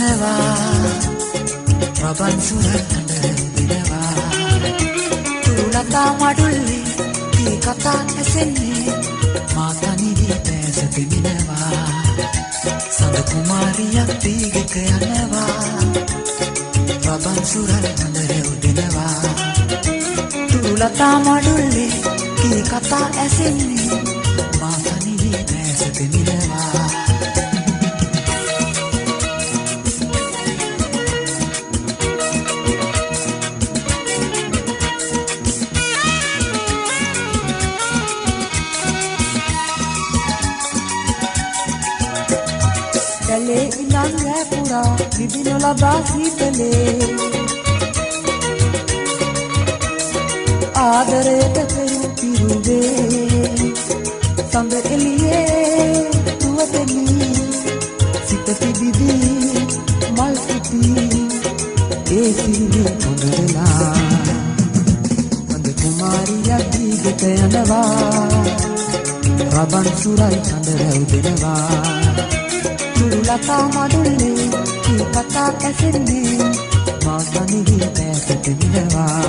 දෙනවා රබන් සුරල් හඬ දෙනවා තුලතා මඩුල්ලි කී කතා ඇසෙන්නේ මා තනිවි දැස දෙමිනවා සඳ කුමාරියක් දීගක යනවා රබන් සුරල් හඬ දෙනවා තුලතා මඩුල්ලි කී කතා ඇසෙන්නේ මා තනිවි දැස දෙමිනවා Kale ilang repura bibino la basitele Adare te peru piruve Sande eliye tuateni Sitati bibi malkiti Esiri kondela Sande kumariya digete anava Raban surai kandere udenava Tulata madulle kii kata ඇසෙන්නේ මා තනිවි දැස දෙනවා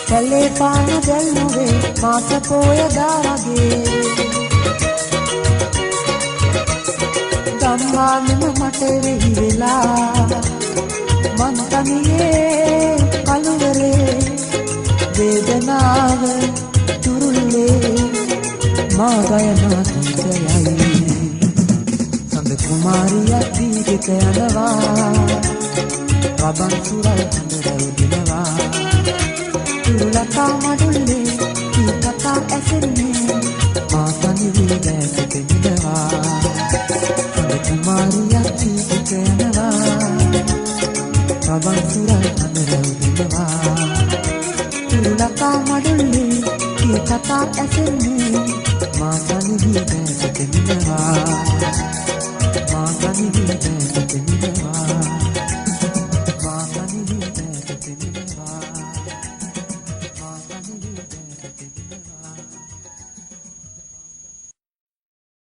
කැලේ පාන දැල් නොවේ මාස පොය දාරගේ Gammaanම මට වෙහි වෙලා මන් තනියේ කලවරේ වේදනාව තුරුල්ලේ මා ගයනා තුන්සයයි සඳ කුමාරියක් දීගක යනවා රබන් සුරල් හඬ දෙනවා තුලතා මඩුල්ලේ කී කතා ඇසෙන්නේ මා තනිවි දැස දෙනවා Kumariya dikete anava Raban sural hඬ දෙනවා tulata madulle kii kata ඇසෙන්නේ මා තනිවි